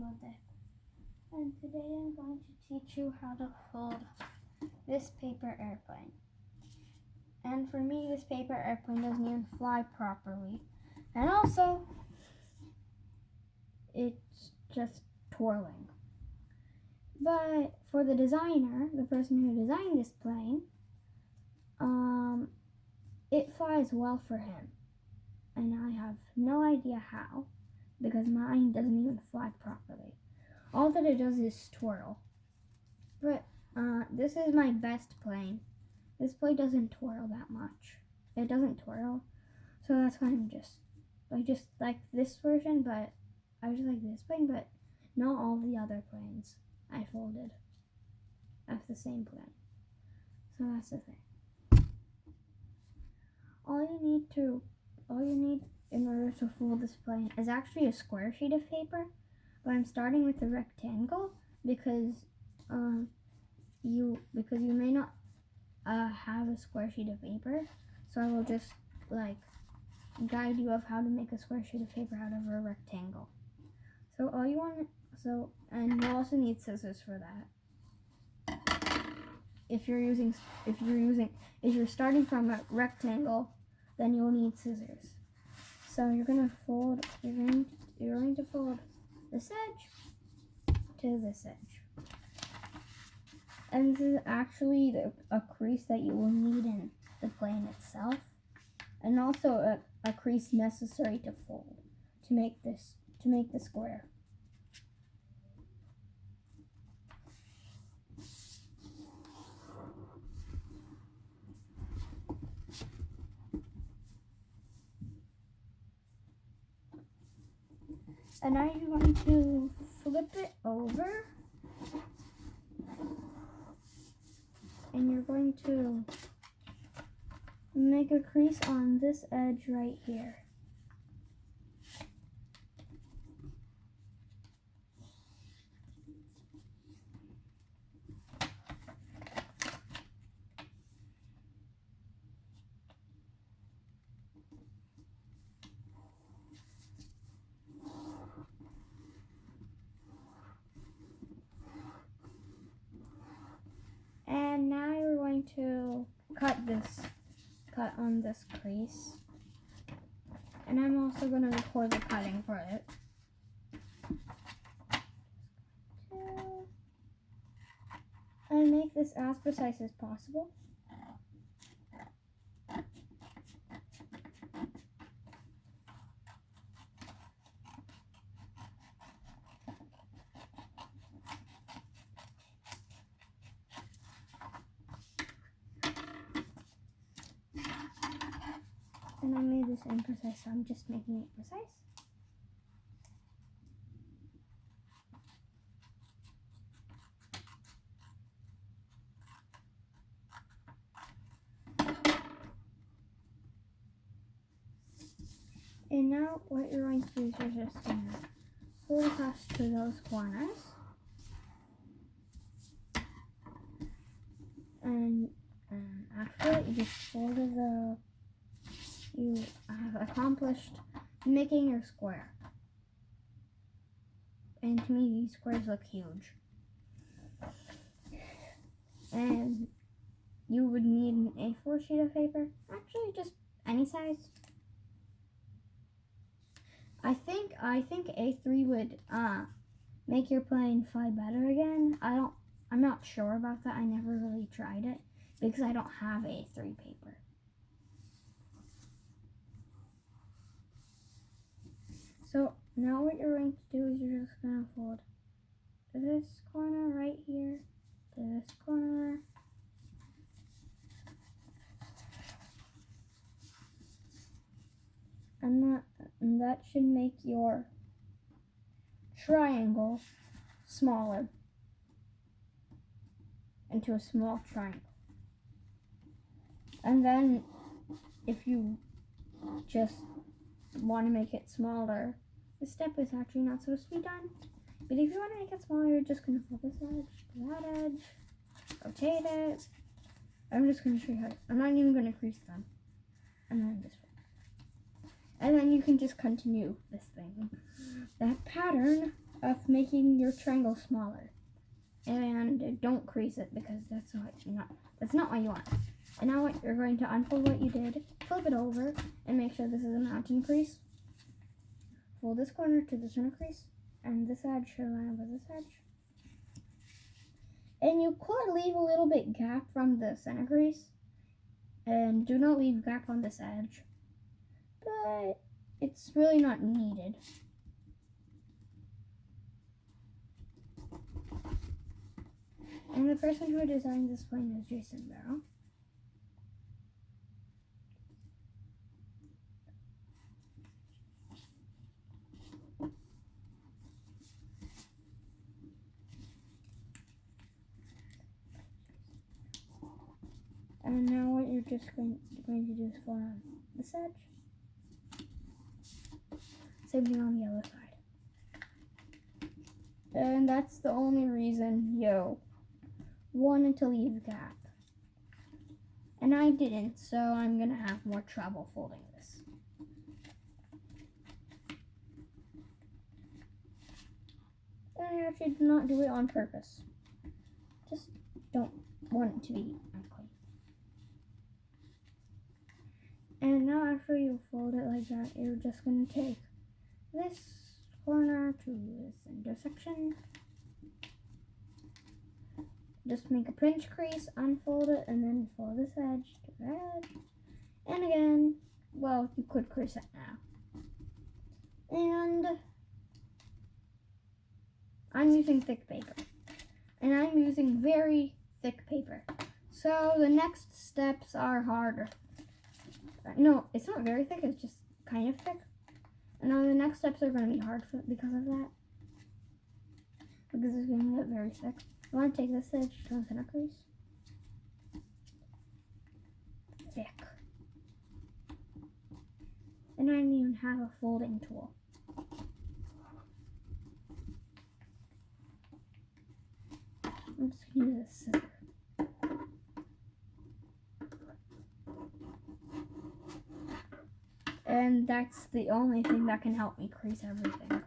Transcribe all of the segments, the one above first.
Dimond, and today I'm going to teach you how to fold this paper airplane. And for me, this paper airplane doesn't even fly properly. And also, it's just twirling. But for the designer, the person who designed this plane, it flies well for him. And I have no idea how, because mine doesn't even fly properly. All that it does is twirl. But this is my best plane. This plane doesn't twirl that much. It doesn't twirl, so that's why I just like this version, but I just like this plane, but not all the other planes I folded. That's the same plane. So that's the thing. All you need in order to fold this plane is actually a square sheet of paper, but I'm starting with a rectangle because you may not have a square sheet of paper, so I will just guide you of how to make a square sheet of paper out of a rectangle. So and you'll also need scissors for that. If you're starting from a rectangle, then you'll need scissors. So you're going to fold this edge to this edge. And this is actually a crease that you will need in the plane itself, and also a crease necessary to fold to make the square. And now you're going to flip it over, and you're going to make a crease on this edge right here. And now you're going to cut on this crease. And I'm also going to record the cutting for it. And make this as precise as possible. And I made this imprecise, so I'm just making it precise. And now what you're going to do is you're just going to fold across to those corners. And after you just folded you have accomplished making your square. And to me, these squares look huge. And you would need an A4 sheet of paper. Actually, just any size. I think A3 would make your plane fly better again. I'm not sure about that. I never really tried it because I don't have A3 paper. So now what you're going to do is you're just going to fold this corner right here to this corner. And that should make your triangle smaller into a small triangle. And then if you just want to make it smaller, this step is actually not supposed to be done. But if you want to make it smaller, you're just going to fold this edge to that edge, rotate it. I'm just going to show you how I'm not even going to crease them. And then this way. And then you can just continue this thing. That pattern of making your triangle smaller. And don't crease it because that's not what you want. And now you're going to unfold what you did, flip it over, and make sure this is a mountain crease. Fold this corner to the center crease, and this edge should line up with this edge. And you could leave a little bit gap from the center crease, and do not leave gap on this edge, but it's really not needed. And the person who designed this plane is Jason Merrill. And now what you're just going to do is fold on this edge. Same thing on the other side. And that's the only reason you wanted to leave a gap. And I didn't, so I'm going to have more trouble folding this. And I actually did not do it on purpose. Just don't want it to be unclean. And now after you fold it like that, you're just going to take this corner to this intersection. Just make a pinch crease, unfold it, and then fold this edge to that edge. And again, well, you could crease it now. And I'm using thick paper. And I'm using very thick paper. So the next steps are harder. No, it's not very thick, it's just kind of thick. And now the next steps are going to be hard because of that. Because it's going to get very thick. I want to take this edge to the center crease. Thick. And I don't even have a folding tool. I'm just going to use a scissor. And that's the only thing that can help me crease everything.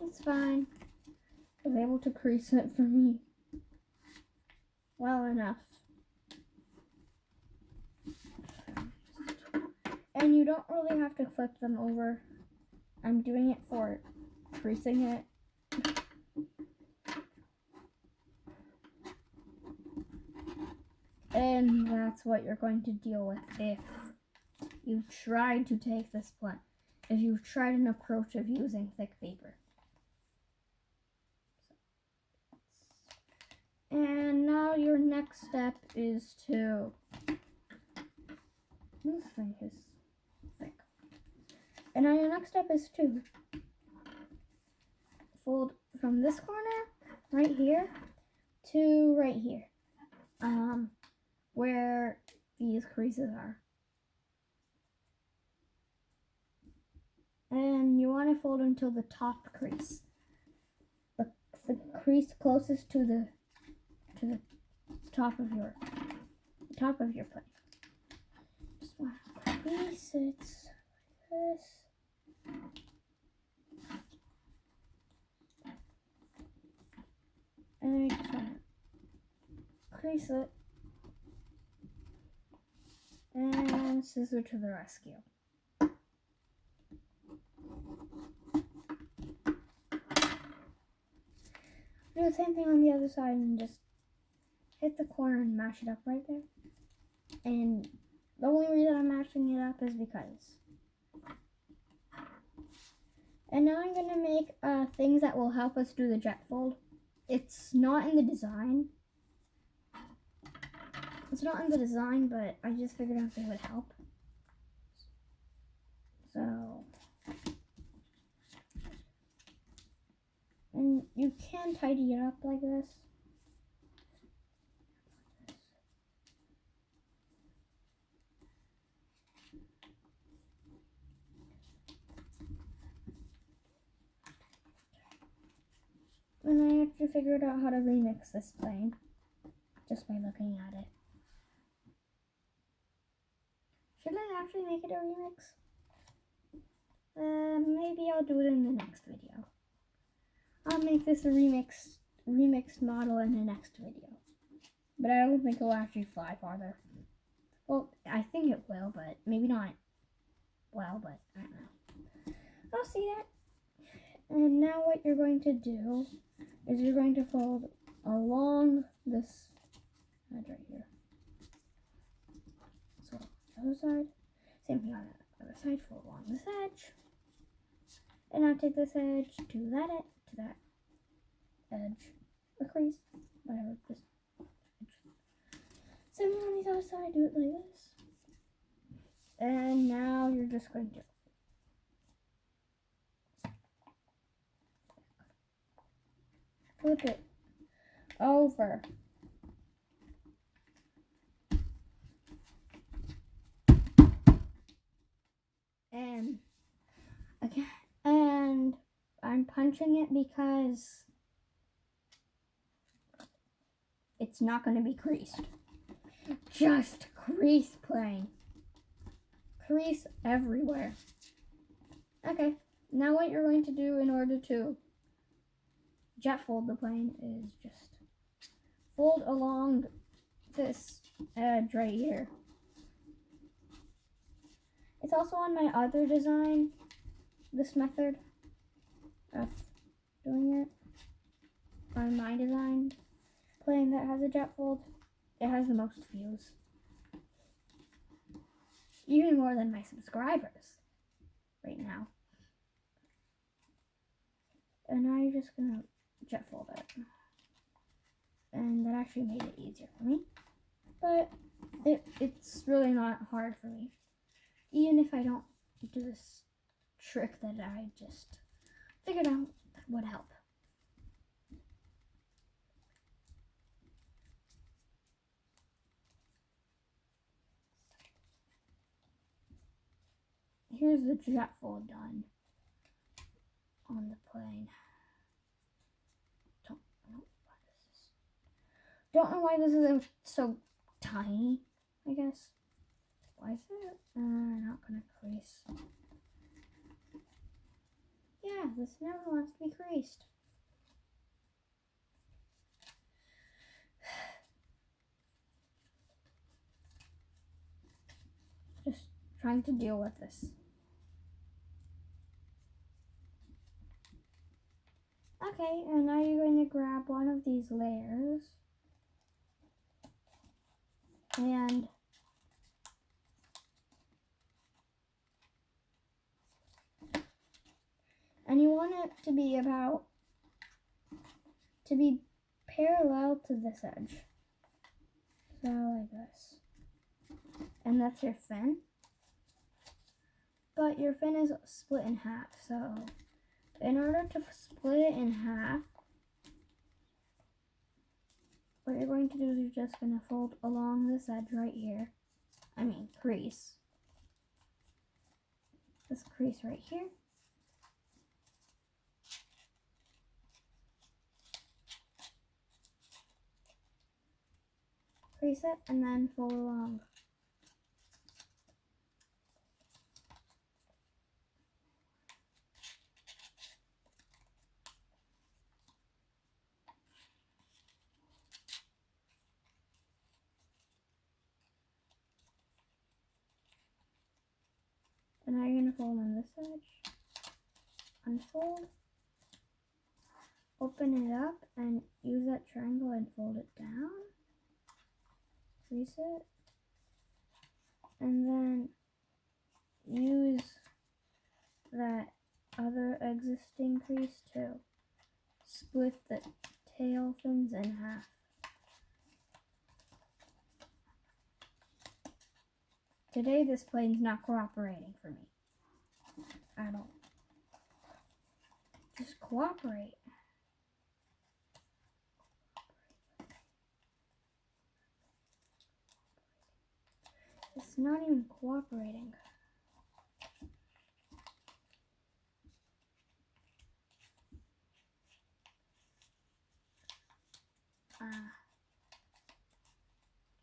It's fine. I was able to crease it for me well enough. And you don't really have to flip them over. I'm doing it for creasing it. And that's what you're going to deal with if you try to take this plan. If you tried an approach of using thick paper. And now your next step is to, this thing is thick. And now your next step is to fold from this corner right here to right here, where these creases are. And you want to fold until the top crease, the crease closest to the top of your plate. Just want to crease it like this. And I just want to crease it and scissor to the rescue. Do the same thing on the other side and just hit the corner and mash it up right there. And the only reason I'm mashing it up is because. And now I'm going to make things that will help us do the jet fold. It's not in the design. But I just figured out they would help. So. And you can tidy it up like this. And I actually figured out how to remix this plane just by looking at it. Should I actually make it a remix? Maybe I'll do it in the next video. I'll make this a remixed model in the next video. But I don't think it'll actually fly farther. Well, I think it will, but maybe not well, but I don't know. I'll see that. And now what you're going to do is you're going to fold along this edge right here. So the other side, same thing on the other side, fold along this edge. And now take this edge to that edge, or crease, whatever, just edge. Same on the other side, do it like this. And now you're just going to flip it over. And again, and I'm punching it because it's not going to be creased. Just crease plane. Crease everywhere. Okay, now what you're going to do in order to jet fold the plane is just fold along this edge right here. It's also on my other design, this method of doing it. On my design plane that has a jet fold, it has the most views. Even more than my subscribers right now. And now you're just gonna jet fold it. And that actually made it easier for me. But it's really not hard for me. Even if I don't do this trick that I just figured out would help. Here's the jet fold done on the plane. Don't know why this is so tiny, I guess. Why is it not gonna crease? Yeah, this never wants to be creased. Just trying to deal with this. Okay, and now you're going to grab one of these layers and you want it to be parallel to this edge. So like this. And that's your fin. But your fin is split in half, so in order to split it in half, what you're going to do is you're just going to fold along this edge right here. Crease. This crease right here. Crease it and then fold along. And now you're going to fold on this edge, unfold, open it up, and use that triangle and fold it down, crease it, and then use that other existing crease to split the tail fins in half. Today this plane's not cooperating for me at all. Just cooperate. It's not even cooperating.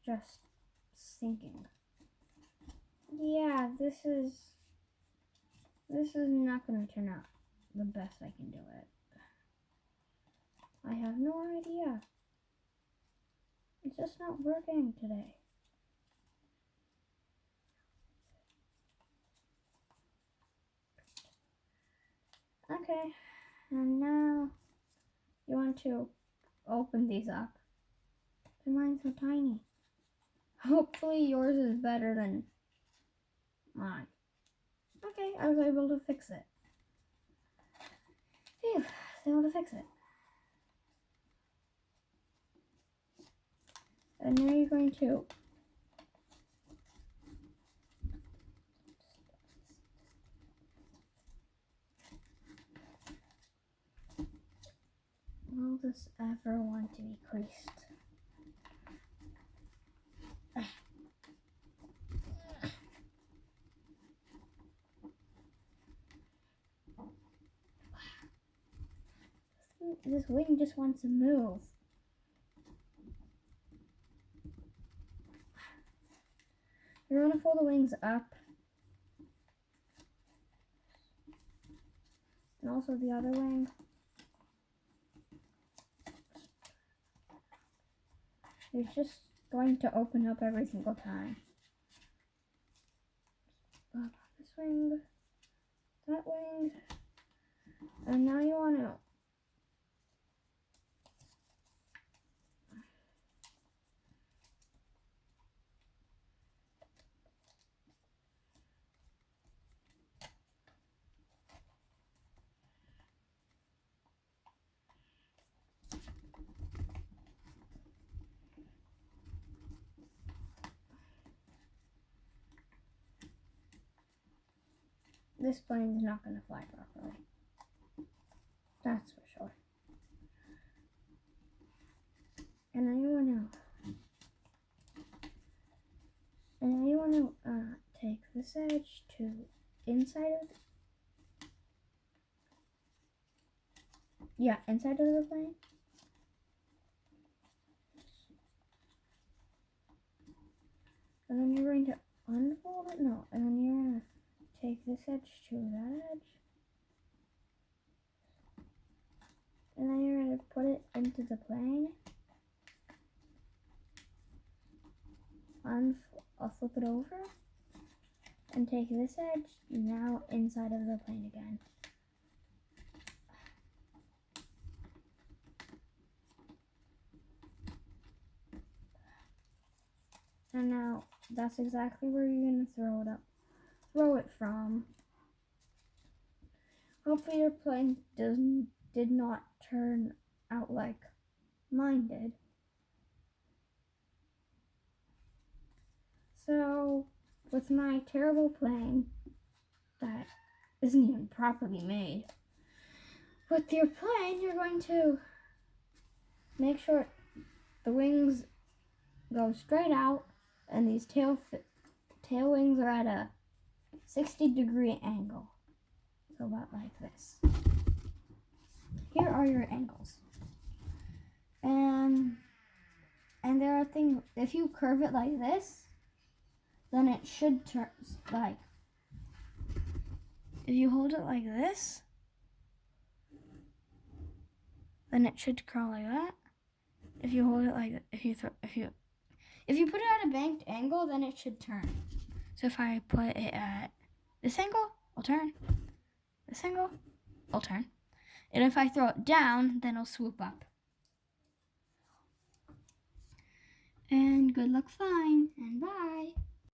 just thinking, yeah, this is not going to turn out the best I can do it. I have no idea. It's just not working today. Okay, and now you want to open these up. And mine's so tiny. Hopefully yours is better than mine. Okay, I was able to fix it. Phew, I was able to fix it. And now you're going to will this ever want to be creased? This wing just wants to move. You're going to fold the wings up. And also the other wing. You're just going to open up every single time. Up this wing, that wing, and now you want to this plane is not going to fly properly. That's for sure. And then you want to take this edge to inside of inside of the plane. And then you're going to unfold it. No, and then you're going to take this edge to that edge. And then you're going to put it into the plane. I'll flip it over and take this edge now inside of the plane again. And now that's exactly where you're going to throw it from. Hopefully your plane did not turn out like mine did. So, with my terrible plane that isn't even properly made, with your plane, you're going to make sure the wings go straight out and these tail wings are at a 60-degree angle. So about like this. Here are your angles. And there are things, if you curve it like this, then it should turn, like, if you hold it like this, then it should curl like that. If you hold it like, if you put it at a banked angle, then it should turn. So if I put it at this angle, I'll turn. This angle, I'll turn. And if I throw it down, then it'll swoop up. And good luck flying, and bye.